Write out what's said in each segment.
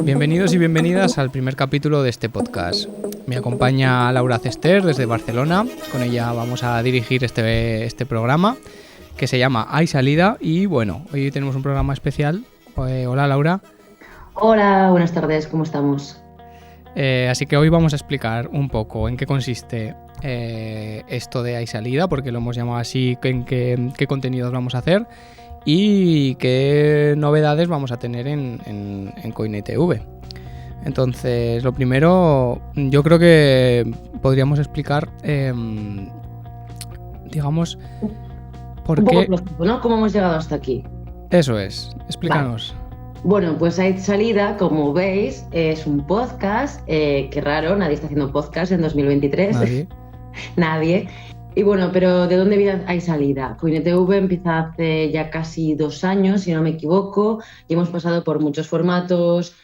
Bienvenidos y bienvenidas al primer capítulo de este podcast. Me acompaña Laura Cester desde Barcelona. Con ella vamos a dirigir este programa que se llama Hay Salida. Y bueno, hoy tenemos un programa especial. Hola Laura. Hola, buenas tardes, ¿cómo estamos? Así que hoy vamos a explicar un poco en qué consiste esto de Hay Salida, porque lo hemos llamado así, en qué contenidos vamos a hacer y qué novedades vamos a tener en CoinETV. Entonces, lo primero, yo creo que podríamos explicar, digamos, por qué... ¿no? ¿Cómo hemos llegado hasta aquí? Eso es, explícanos. Vale. Bueno, pues Hay Salida, como veis, es un podcast, qué raro, nadie está haciendo podcast en 2023. Nadie. Y bueno, pero ¿de dónde viene Hay Salida? CoinETV empieza hace ya casi 2 años, si no me equivoco, y hemos pasado por muchos formatos,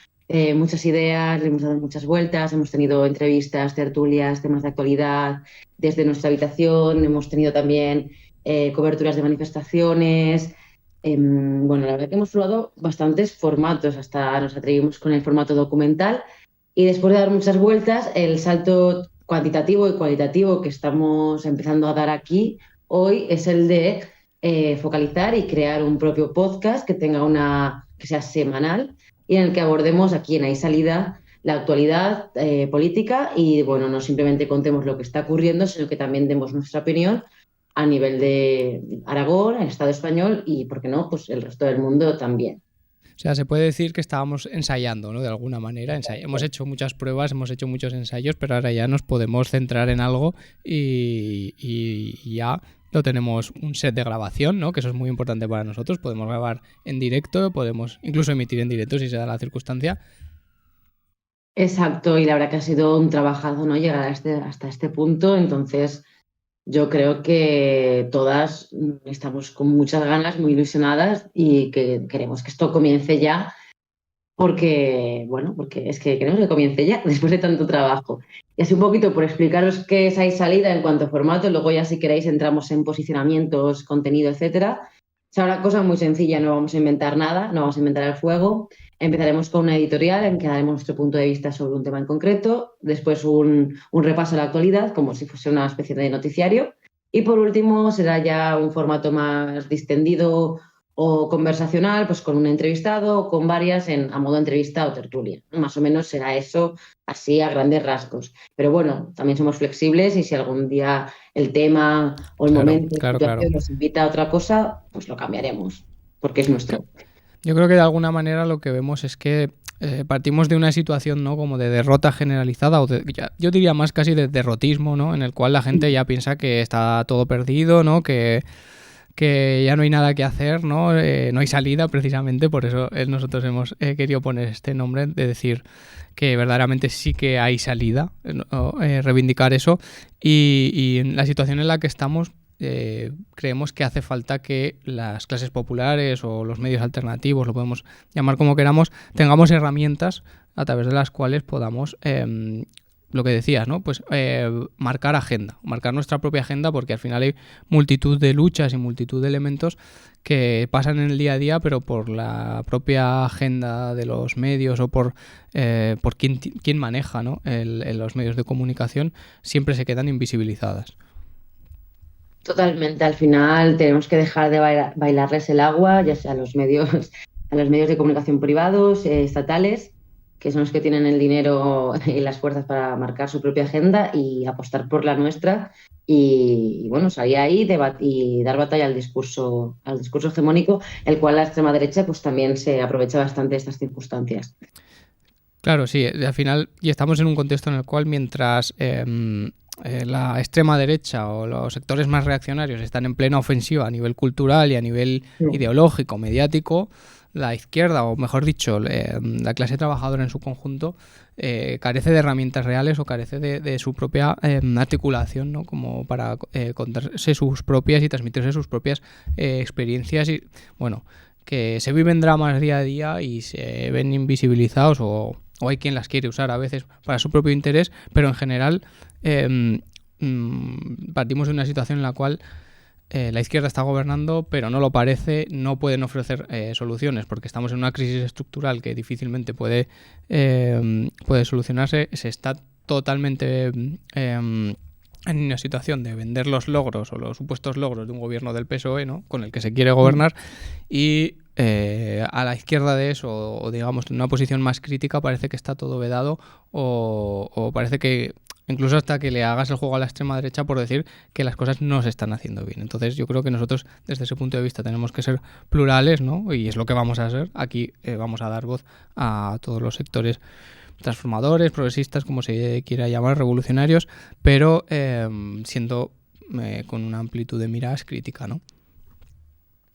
muchas ideas, le hemos dado muchas vueltas, hemos tenido entrevistas, tertulias, temas de actualidad desde nuestra habitación, hemos tenido también coberturas de manifestaciones. Bueno, la verdad que hemos probado bastantes formatos, hasta nos atrevimos con el formato documental, y después de dar muchas vueltas, el salto cuantitativo y cualitativo que estamos empezando a dar aquí hoy es el de focalizar y crear un propio podcast que sea semanal y en el que abordemos aquí en Hay Salida la actualidad política y bueno, no simplemente contemos lo que está ocurriendo, sino que también demos nuestra opinión a nivel de Aragón, el Estado español y, ¿por qué no?, pues el resto del mundo también. O sea, se puede decir que estábamos ensayando, ¿no? De alguna manera. Hemos hecho muchas pruebas, hemos hecho muchos ensayos, pero ahora ya nos podemos centrar en algo y ya lo tenemos un set de grabación, ¿no? Que eso es muy importante para nosotros. Podemos grabar en directo, podemos incluso emitir en directo si se da la circunstancia. Exacto, y la verdad que ha sido un trabajazo, ¿no?, llegar hasta este punto. Entonces, yo creo que todas estamos con muchas ganas, muy ilusionadas y que queremos que esto comience ya porque es que queremos que comience ya después de tanto trabajo. Y así un poquito por explicaros qué es Hay Salida en cuanto a formato, luego ya si queréis entramos en posicionamientos, contenido, etcétera. Es una cosa muy sencilla, no vamos a inventar nada, no vamos a inventar el fuego. Empezaremos con una editorial en que daremos nuestro punto de vista sobre un tema en concreto, después un repaso a la actualidad, como si fuese una especie de noticiario, y por último será ya un formato más distendido o conversacional, pues con un entrevistado o con varias a modo entrevista o tertulia. Más o menos será eso, así a grandes rasgos. Pero bueno, también somos flexibles y si algún día el tema o el momento de situación nos invita a otra cosa, pues lo cambiaremos, porque es nuestro. Yo creo que de alguna manera lo que vemos es que partimos de una situación, ¿no?, como de derrota generalizada, o yo diría más casi de derrotismo, ¿no?, en el cual la gente ya piensa que está todo perdido, ¿no?, que ya no hay nada que hacer, ¿no? No hay salida, precisamente, por eso nosotros hemos querido poner este nombre, de decir que verdaderamente sí que hay salida, ¿no? Reivindicar eso, y en la situación en la que estamos, creemos que hace falta que las clases populares o los medios alternativos, lo podemos llamar como queramos, tengamos herramientas a través de las cuales podamos lo que decías, ¿no? Pues marcar agenda, marcar nuestra propia agenda, porque al final hay multitud de luchas y multitud de elementos que pasan en el día a día, pero por la propia agenda de los medios o por quién maneja, ¿no?, los medios de comunicación, siempre se quedan invisibilizadas. Totalmente, al final tenemos que dejar de bailarles el agua, ya sea a los medios de comunicación privados, estatales, que son los que tienen el dinero y las fuerzas para marcar su propia agenda y apostar por la nuestra y bueno, salir ahí y dar batalla al discurso hegemónico, el cual la extrema derecha pues también se aprovecha bastante de estas circunstancias. Claro, sí, al final, y estamos en un contexto en el cual mientras la extrema derecha o los sectores más reaccionarios están en plena ofensiva a nivel cultural y a nivel ideológico, mediático, la izquierda, o mejor dicho, la clase trabajadora en su conjunto, carece de herramientas reales o carece de su propia articulación, ¿no?, como para contarse sus propias y transmitirse sus propias experiencias y, bueno, que se viven dramas día a día y se ven invisibilizados o hay quien las quiere usar a veces para su propio interés, pero en general partimos de una situación en la cual la izquierda está gobernando, pero no lo parece, no pueden ofrecer soluciones porque estamos en una crisis estructural que difícilmente puede solucionarse. Se está totalmente en una situación de vender los logros o los supuestos logros de un gobierno del PSOE, ¿no?, con el que se quiere gobernar, y a la izquierda de eso, o digamos en una posición más crítica, parece que está todo vedado, o parece que incluso hasta que le hagas el juego a la extrema derecha por decir que las cosas no se están haciendo bien. Entonces yo creo que nosotros desde ese punto de vista tenemos que ser plurales, ¿no?, y es lo que vamos a ser. Aquí vamos a dar voz a todos los sectores transformadores, progresistas, como se quiera llamar, revolucionarios, pero siendo con una amplitud de miras crítica, ¿no?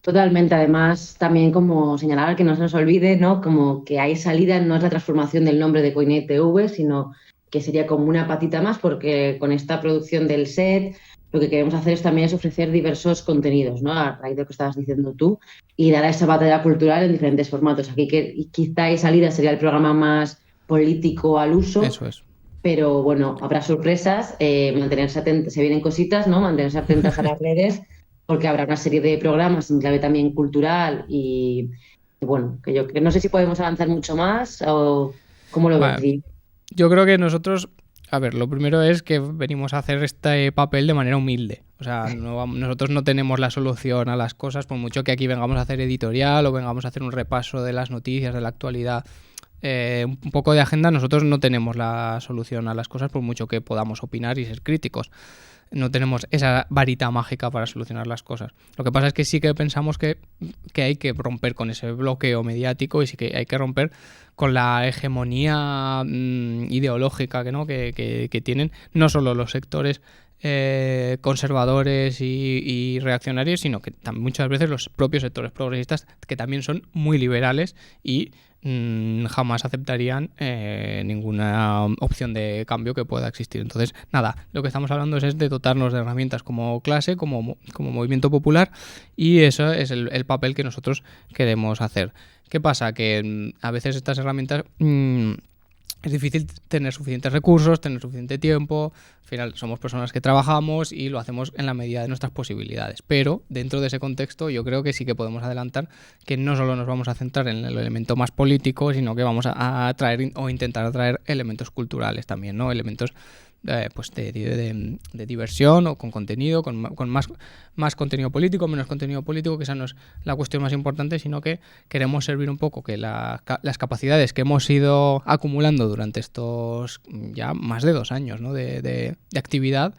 Totalmente, además también como señalar que no se nos olvide, ¿no?, como que hay salida, no es la transformación del nombre de Coinet TV, sino que sería como una patita más, porque con esta producción del set lo que queremos hacer es también ofrecer diversos contenidos, ¿no?, a raíz de lo que estabas diciendo tú, y dar esa batalla cultural en diferentes formatos. Aquí que quizá hay salida sería el programa más político al uso. Eso es. Pero bueno, habrá sorpresas, mantenerse atentos, se vienen cositas, ¿no?, mantenerse atentas a las redes, porque habrá una serie de programas en clave también cultural y bueno, que yo que no sé si podemos avanzar mucho más o cómo lo ves. Vale. Yo creo que nosotros, a ver, lo primero es que venimos a hacer este papel de manera humilde. O sea, nosotros no tenemos la solución a las cosas, por mucho que aquí vengamos a hacer editorial o vengamos a hacer un repaso de las noticias, de la actualidad, un poco de agenda. Nosotros no tenemos la solución a las cosas, por mucho que podamos opinar y ser críticos. No tenemos esa varita mágica para solucionar las cosas. Lo que pasa es que sí que pensamos que hay que romper con ese bloqueo mediático y sí que hay que romper con la hegemonía ideológica que tienen no solo los sectores conservadores y reaccionarios, sino que también muchas veces los propios sectores progresistas, que también son muy liberales y jamás aceptarían ninguna opción de cambio que pueda existir. Entonces, nada, lo que estamos hablando es de dotarnos de herramientas como clase, como movimiento popular, y eso es el papel que nosotros queremos hacer. ¿Qué pasa? Que a veces estas herramientas es difícil tener suficientes recursos, tener suficiente tiempo. Al final somos personas que trabajamos y lo hacemos en la medida de nuestras posibilidades. Pero dentro de ese contexto yo creo que sí que podemos adelantar que no solo nos vamos a centrar en el elemento más político, sino que vamos a traer o intentar atraer elementos culturales también, ¿no? Elementos pues de diversión o con contenido, con más contenido político, menos contenido político, que esa no es la cuestión más importante, sino que queremos servir un poco que las capacidades que hemos ido acumulando durante estos ya más de 2 años, ¿no?, de actividad,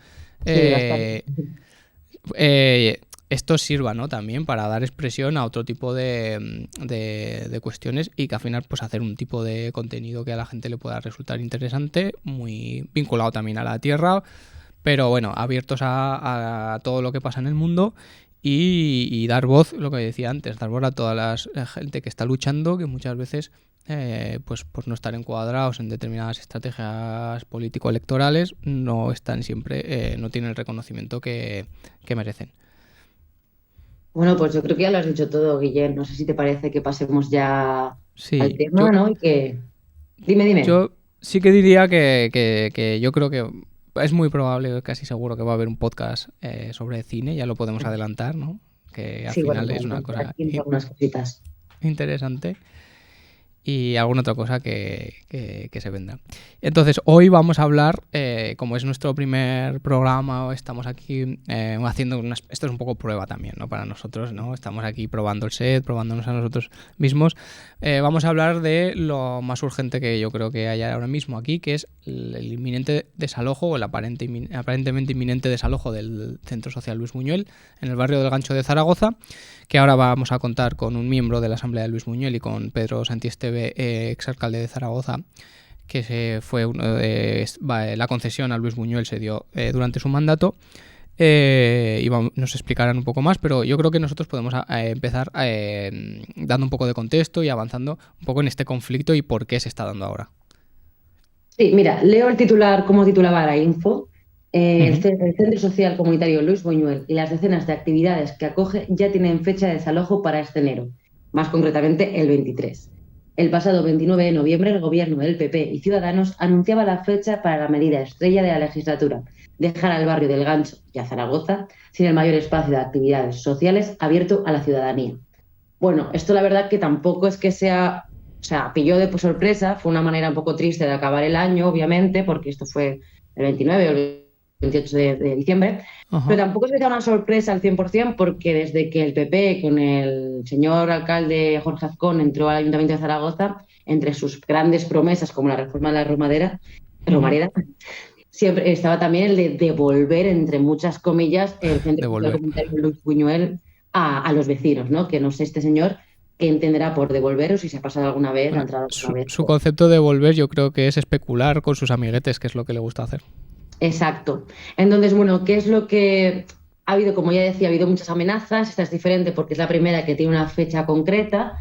esto sirva, ¿no?, también para dar expresión a otro tipo de cuestiones y que al final pues hacer un tipo de contenido que a la gente le pueda resultar interesante, muy vinculado también a la tierra, pero bueno, abiertos a todo lo que pasa en el mundo y dar voz, lo que decía antes, dar voz a toda la gente que está luchando, que muchas veces pues por no estar encuadrados en determinadas estrategias político-electorales no están siempre, no tienen el reconocimiento que merecen. Bueno, pues yo creo que ya lo has dicho todo, Guillem. No sé si te parece que pasemos ya al tema, ¿no? Y que... Dime. Yo sí que diría que yo creo que es muy probable, casi seguro, que va a haber un podcast sobre cine, ya lo podemos adelantar, ¿no? Que al final es una cosa algunas cositas interesante. Y alguna otra cosa que se vendrá. Entonces, hoy vamos a hablar, como es nuestro primer programa, estamos aquí haciendo esto es un poco prueba también, ¿no?, para nosotros, ¿no? Estamos aquí probando el set, probándonos a nosotros mismos. Vamos a hablar de lo más urgente que yo creo que hay ahora mismo aquí, que es el inminente desalojo, o el aparentemente inminente desalojo del Centro Social Luis Buñuel en el barrio del Gancho de Zaragoza, que ahora vamos a contar con un miembro de la Asamblea de Luis Buñuel y con Pedro Santiesteve, exalcalde de Zaragoza, que fue la concesión a Luis Buñuel se dio durante su mandato, y nos explicarán un poco más, pero yo creo que nosotros podemos empezar dando un poco de contexto y avanzando un poco en este conflicto y por qué se está dando ahora. Sí, mira, leo el titular como titulaba la info. El Centro Social Comunitario Luis Buñuel y las decenas de actividades que acoge ya tienen fecha de desalojo para este enero, más concretamente el 23. El pasado 29 de noviembre el gobierno del PP y Ciudadanos anunciaba la fecha para la medida estrella de la legislatura, dejar al barrio del Gancho y a Zaragoza sin el mayor espacio de actividades sociales abierto a la ciudadanía. Bueno, esto la verdad que tampoco es que sea, o sea, pilló de sorpresa, fue una manera un poco triste de acabar el año, obviamente, porque esto fue el 29 o el 28 de diciembre, pero tampoco es que sea una sorpresa al 100% porque desde que el PP con el señor alcalde Jorge Azcón entró al Ayuntamiento de Zaragoza, entre sus grandes promesas como la reforma de la Romareda, siempre estaba también el de devolver, entre muchas comillas, el centro comunitario Luis Buñuel a los vecinos, ¿no? Que no sé este señor qué entenderá por devolver o si se ha pasado alguna vez, ha entrado alguna vez. Su concepto de devolver yo creo que es especular con sus amiguetes, que es lo que le gusta hacer. Exacto. Entonces, bueno, ¿qué es lo que ha habido? Como ya decía, ha habido muchas amenazas. Esta es diferente porque es la primera que tiene una fecha concreta.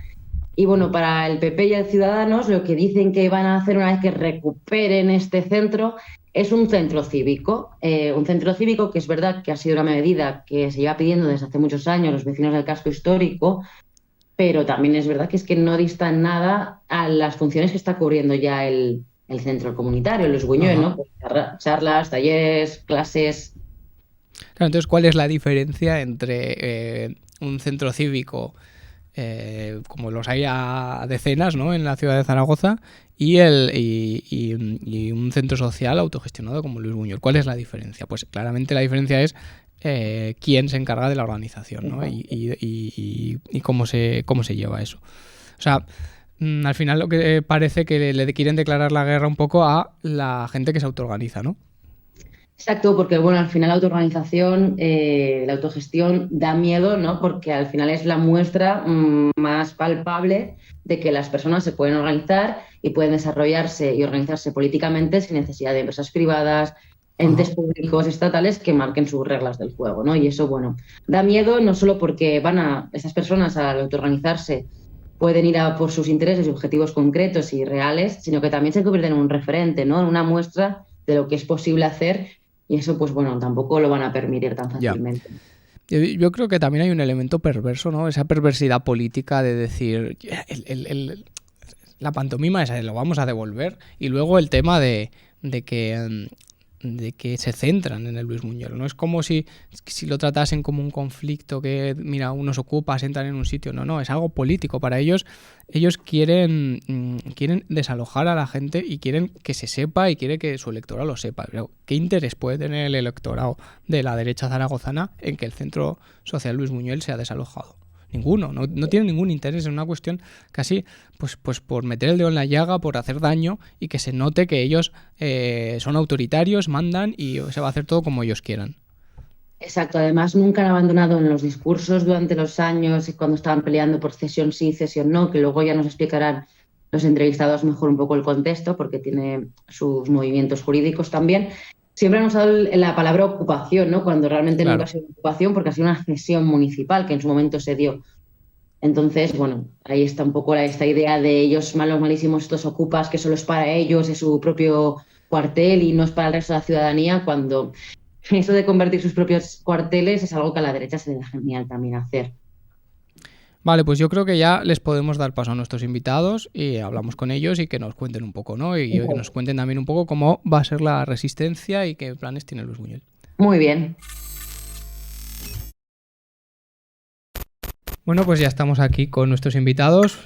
Y bueno, para el PP y el Ciudadanos, lo que dicen que van a hacer una vez que recuperen este centro es un centro cívico. Un centro cívico que es verdad que ha sido una medida que se lleva pidiendo desde hace muchos años los vecinos del casco histórico, pero también es verdad que es que no dista nada a las funciones que está cubriendo ya el centro comunitario, Luis Buñuel, ¿no? Pues charlas, talleres, clases. Claro, entonces, ¿cuál es la diferencia entre un centro cívico, como los hay a decenas, ¿no?, en la ciudad de Zaragoza, y un centro social autogestionado como Luis Buñuel? ¿Cuál es la diferencia? Pues claramente la diferencia es quién se encarga de la organización, ¿no? Y cómo se lleva eso. O sea, al final lo que parece que le quieren declarar la guerra un poco a la gente que se autoorganiza, ¿no? Exacto, porque bueno, al final la autoorganización, la autogestión da miedo, ¿no? Porque al final es la muestra más palpable de que las personas se pueden organizar y pueden desarrollarse y organizarse políticamente sin necesidad de empresas privadas, entes públicos, estatales que marquen sus reglas del juego, ¿no? Y eso, bueno, da miedo no solo porque esas personas al autoorganizarse pueden ir a por sus intereses y objetivos concretos y reales, sino que también se convierten en un referente, ¿no? En una muestra de lo que es posible hacer. Y eso, pues bueno, tampoco lo van a permitir tan fácilmente. Yo creo que también hay un elemento perverso, ¿no? Esa perversidad política de decir, la pantomima esa, lo vamos a devolver. Y luego el tema de que se centran en el Luis Buñuel. No es como si lo tratasen como un conflicto que, mira, unos ocupas, entran en un sitio. No, es algo político. Para ellos quieren desalojar a la gente y quieren que se sepa y quieren que su electorado lo sepa. Pero ¿qué interés puede tener el electorado de la derecha zaragozana en que el Centro Social Luis Buñuel sea desalojado? Ninguno, no tiene ningún interés en una cuestión casi pues por meter el dedo en la llaga, por hacer daño y que se note que ellos son autoritarios, mandan y se va a hacer todo como ellos quieran. Exacto, además nunca han abandonado en los discursos durante los años y cuando estaban peleando por cesión sí, cesión no, que luego ya nos explicarán los entrevistados mejor un poco el contexto porque tiene sus movimientos jurídicos también. Siempre han usado la palabra ocupación, ¿no? Cuando realmente nunca ha sido ocupación porque ha sido una cesión municipal que en su momento se dio. Entonces, bueno, ahí está un poco esta idea de ellos malos, malísimos, estos ocupas, que solo es para ellos, es su propio cuartel y no es para el resto de la ciudadanía, cuando eso de convertir sus propios cuarteles es algo que a la derecha se le da genial también hacer. Vale, pues yo creo que ya les podemos dar paso a nuestros invitados y hablamos con ellos y que nos cuenten un poco, ¿no? Y que nos cuenten también un poco cómo va a ser la resistencia y qué planes tiene Luis Buñuel. Muy bien. Bueno, pues ya estamos aquí con nuestros invitados,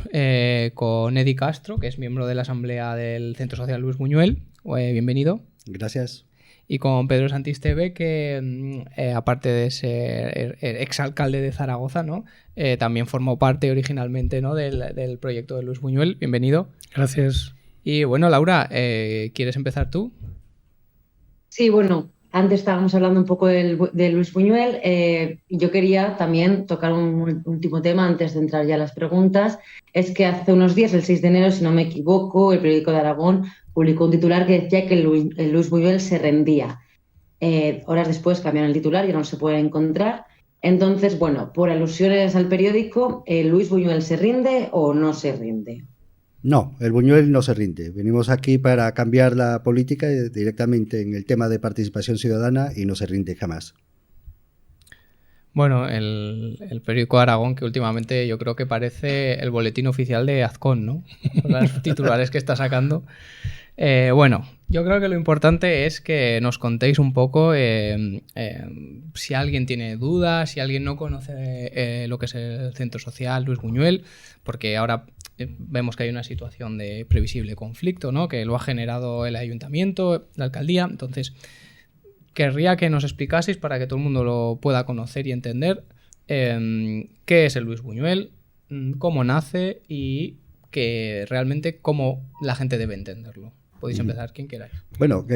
con Eddie Castro, que es miembro de la Asamblea del Centro Social Luis Buñuel. Bienvenido. Gracias. Y con Pedro Santisteve, que aparte de ser exalcalde de Zaragoza, ¿no? También formó parte originalmente, ¿no?, del proyecto de Luis Buñuel. Bienvenido. Gracias. Y bueno, Laura, ¿quieres empezar tú? Sí, bueno, antes estábamos hablando un poco de Luis Buñuel. Yo quería también tocar un último tema antes de entrar ya a las preguntas. Es que hace unos días, el 6 de enero, si no me equivoco, el periódico de Aragón publicó un titular que decía que el Luis Buñuel se rendía. Horas después cambiaron el titular y no se puede encontrar. Entonces, bueno, por alusiones al periódico, ¿Luis Buñuel se rinde o no se rinde? No, el Buñuel no se rinde. Venimos aquí para cambiar la política directamente en el tema de participación ciudadana y no se rinde jamás. Bueno, el periódico Aragón, que últimamente yo creo que parece el boletín oficial de Azcón, ¿no? Los titulares que está sacando. Bueno, yo creo que lo importante es que nos contéis un poco si alguien tiene dudas, si alguien no conoce lo que es el Centro Social Luis Buñuel, porque ahora vemos que hay una situación de previsible conflicto, ¿no? Que lo ha generado el ayuntamiento, la alcaldía. Entonces, querría que nos explicaseis para que todo el mundo lo pueda conocer y entender qué es el Luis Buñuel, cómo nace y que realmente cómo la gente debe entenderlo. Podéis empezar, quien queráis. Bueno,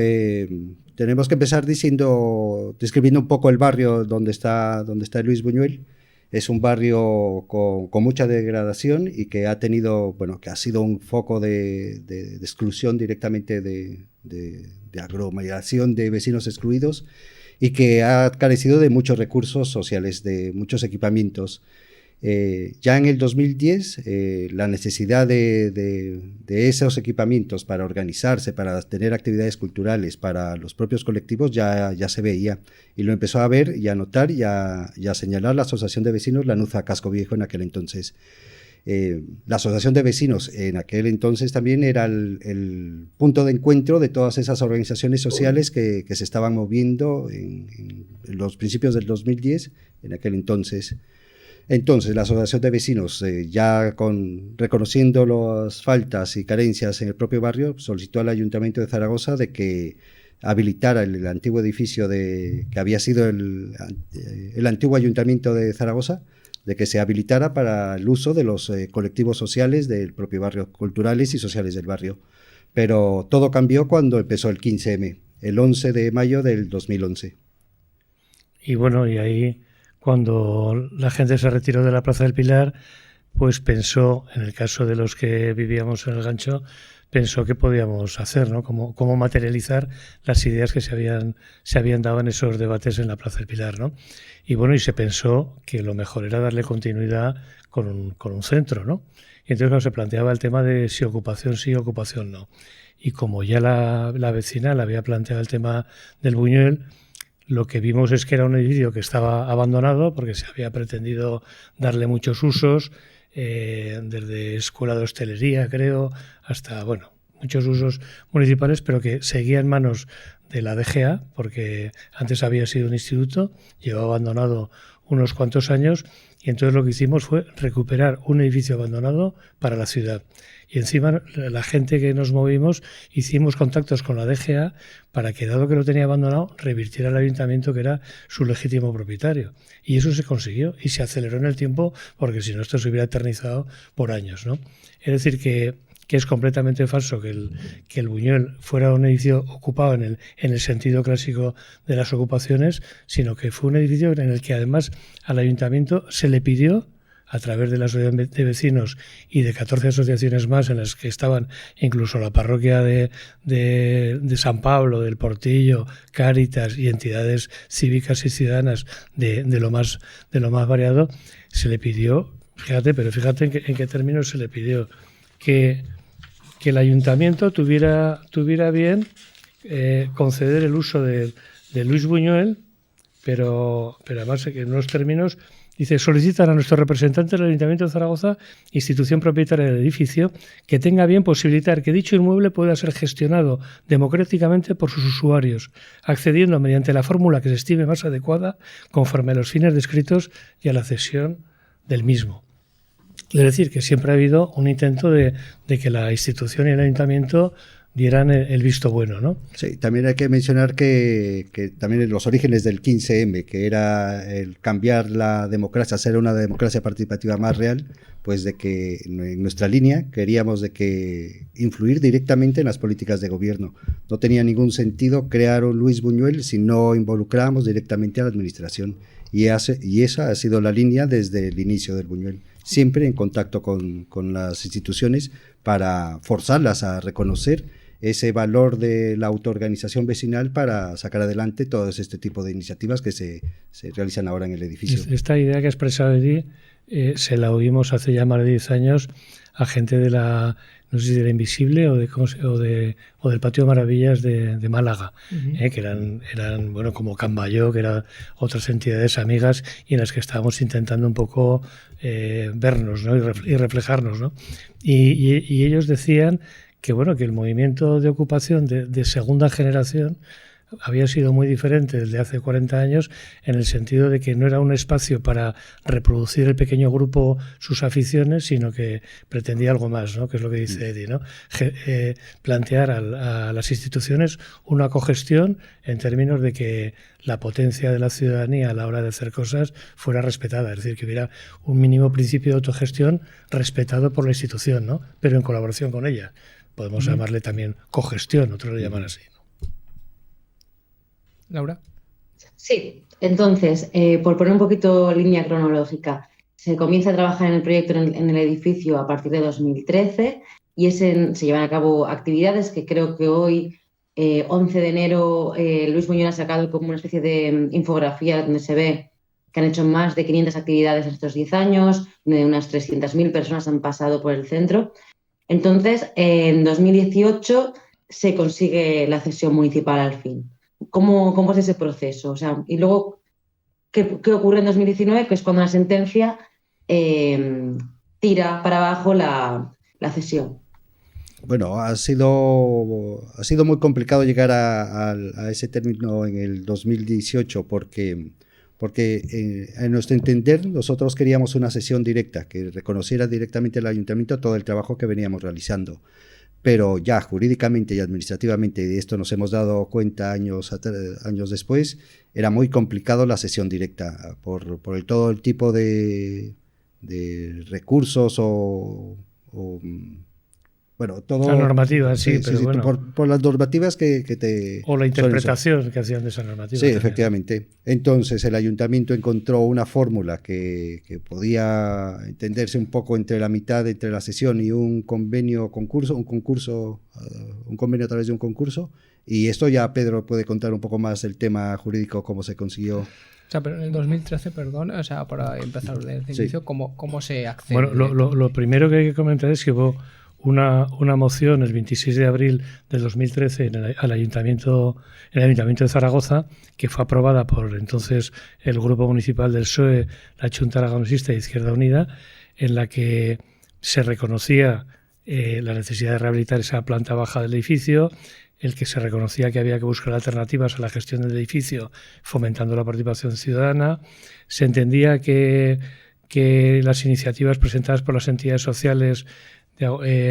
tenemos que empezar describiendo un poco el barrio donde está Luis Buñuel. Es un barrio con mucha degradación y que ha tenido, bueno, que ha sido un foco de exclusión directamente de aglomeración de vecinos excluidos y que ha carecido de muchos recursos sociales, de muchos equipamientos. Ya en el 2010, la necesidad de esos equipamientos para organizarse, para tener actividades culturales para los propios colectivos ya se veía, y lo empezó a ver y a notar y a señalar la Asociación de Vecinos Lanuza Casco Viejo en aquel entonces. La Asociación de Vecinos en aquel entonces también era el punto de encuentro de todas esas organizaciones sociales que se estaban moviendo en los principios del 2010 en aquel entonces. Entonces, la Asociación de Vecinos, reconociendo las faltas y carencias en el propio barrio, solicitó al Ayuntamiento de Zaragoza de que habilitara el antiguo edificio que había sido el antiguo Ayuntamiento de Zaragoza, de que se habilitara para el uso de los colectivos sociales del propio barrio, culturales y sociales del barrio. Pero todo cambió cuando empezó el 15M, el 11 de mayo del 2011. Y bueno, y ahí, cuando la gente se retiró de la Plaza del Pilar, pues pensó, en el caso de los que vivíamos en el Gancho, pensó qué podíamos hacer, ¿no? Cómo materializar las ideas que se habían dado en esos debates en la Plaza del Pilar, ¿no? Y bueno, y se pensó que lo mejor era darle continuidad con un centro, ¿no? Y entonces claro, se planteaba el tema de si ocupación sí, ocupación no. Y como ya la vecina le había planteado el tema del Buñuel, lo que vimos es que era un edificio que estaba abandonado porque se había pretendido darle muchos usos, desde escuela de hostelería, creo, hasta, bueno, muchos usos municipales, pero que seguía en manos de la DGA, porque antes había sido un instituto, llevaba abandonado unos cuantos años, y entonces lo que hicimos fue recuperar un edificio abandonado para la ciudad. Y encima la gente que nos movimos hicimos contactos con la DGA para que, dado que lo tenía abandonado, revirtiera al ayuntamiento, que era su legítimo propietario. Y eso se consiguió y se aceleró en el tiempo, porque si no esto se hubiera eternizado por años, ¿no? Es decir, que es completamente falso que el Buñuel fuera un edificio ocupado en el sentido clásico de las ocupaciones, sino que fue un edificio en el que además al ayuntamiento se le pidió, a través de la asociación de vecinos y de 14 asociaciones más, en las que estaban incluso la parroquia de San Pablo, del Portillo, Cáritas y entidades cívicas y ciudadanas de lo más variado, se le pidió, fíjate en qué términos se le pidió, que el ayuntamiento tuviera bien conceder el uso de Luis Buñuel, pero además que en unos términos. Dice, solicitan a nuestro representante del Ayuntamiento de Zaragoza, institución propietaria del edificio, que tenga bien posibilitar que dicho inmueble pueda ser gestionado democráticamente por sus usuarios, accediendo mediante la fórmula que se estime más adecuada conforme a los fines descritos y a la cesión del mismo. Es decir, que siempre ha habido un intento de que la institución y el ayuntamiento dieran el visto bueno, ¿no? Sí, también hay que mencionar que también en los orígenes del 15M, que era el cambiar la democracia, hacer una democracia participativa más real, pues de que en nuestra línea queríamos de que influir directamente en las políticas de gobierno. No tenía ningún sentido crear un Luis Buñuel si no involucrábamos directamente a la administración. Y esa ha sido la línea desde el inicio del Buñuel, siempre en contacto con las instituciones para forzarlas a reconocer ese valor de la autoorganización vecinal para sacar adelante todo este tipo de iniciativas que se realizan ahora en el edificio. Esta idea que ha expresado Eddie se la oímos hace ya más de 10 años a gente de la, no sé si de la Invisible o del Patio de Maravillas de Málaga, que eran bueno, como Cambayó, que eran otras entidades amigas y en las que estábamos intentando un poco vernos, ¿no? y reflejarnos, ¿no? Y ellos decían que el movimiento de ocupación de segunda generación había sido muy diferente del de hace 40 años, en el sentido de que no era un espacio para reproducir el pequeño grupo sus aficiones, sino que pretendía algo más, ¿no? Que es lo que dice Eddie, ¿no? Plantear a las instituciones una cogestión en términos de que la potencia de la ciudadanía a la hora de hacer cosas fuera respetada, es decir, que hubiera un mínimo principio de autogestión respetado por la institución, ¿no? Pero en colaboración con ella. Podemos llamarle también cogestión, otros lo llaman así, ¿no? Laura. Sí, entonces, por poner un poquito línea cronológica, se comienza a trabajar en el proyecto en el edificio a partir de 2013 y se llevan a cabo actividades que creo que hoy, 11 de enero, Luis Buñuel ha sacado como una especie de infografía donde se ve que han hecho más de 500 actividades en estos 10 años, donde unas 300.000 personas han pasado por el centro. Entonces, en 2018 se consigue la cesión municipal al fin. ¿Cómo es ese proceso? O sea, y luego, ¿qué ocurre en 2019? Que es cuando la sentencia tira para abajo la cesión. Bueno, ha sido muy complicado llegar a ese término en el 2018 porque en nuestro entender nosotros queríamos una cesión directa, que reconociera directamente el ayuntamiento todo el trabajo que veníamos realizando. Pero ya jurídicamente y administrativamente, y de esto nos hemos dado cuenta años después, era muy complicado la cesión directa por todo el tipo de recursos todo... La normativa, sí, pero bueno. Por las normativas que te... O la interpretación que hacían de esa normativa. Sí, también. Efectivamente. Entonces el ayuntamiento encontró una fórmula que podía entenderse un poco entre la mitad entre la cesión y un convenio a través de un concurso. Y esto ya Pedro puede contar un poco más del tema jurídico, cómo se consiguió. O sea, pero en el 2013, perdón, o sea, para empezar desde el inicio, ¿cómo se accede? Bueno, lo primero que hay que comentar es que hubo una moción el 26 de abril del 2013 en el Ayuntamiento de Zaragoza, que fue aprobada por entonces el Grupo Municipal del PSOE, la Junta Aragonesista e Izquierda Unida, en la que se reconocía la necesidad de rehabilitar esa planta baja del edificio, el que se reconocía que había que buscar alternativas a la gestión del edificio, fomentando la participación ciudadana. Se entendía que las iniciativas presentadas por las entidades sociales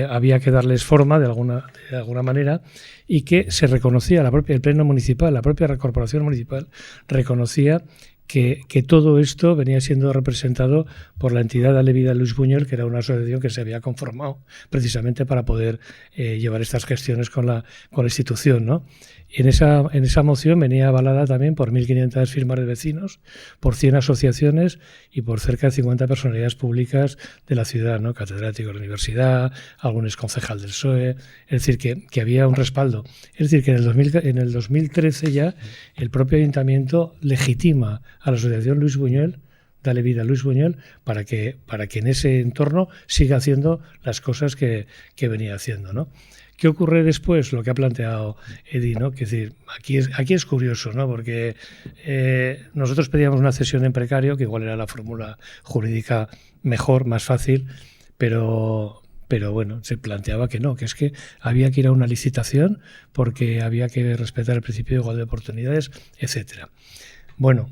había que darles forma de alguna manera, y que se reconocía el Pleno Municipal, la propia Corporación Municipal reconocía que todo esto venía siendo representado por la entidad Dale Vida a Luis Buñuel, que era una asociación que se había conformado precisamente para poder llevar estas gestiones con la institución, ¿no? Y en esa moción venía avalada también por 1.500 firmas de vecinos, por 100 asociaciones y por cerca de 50 personalidades públicas de la ciudad, ¿no? Catedráticos de la universidad, algún exconcejal del PSOE, es decir, que había un respaldo. Es decir, que en el 2013 ya el propio ayuntamiento legitima a la asociación Luis Buñuel, Dale Vida a Luis Buñuel, para que en ese entorno siga haciendo las cosas que venía haciendo, ¿no? ¿Qué ocurre después? Lo que ha planteado Eddie, ¿no? Que es decir, aquí es curioso, ¿no? Porque nosotros pedíamos una cesión en precario, que igual era la fórmula jurídica mejor, más fácil, pero bueno, se planteaba que no, que es que había que ir a una licitación porque había que respetar el principio de igualdad de oportunidades, etcétera. Bueno,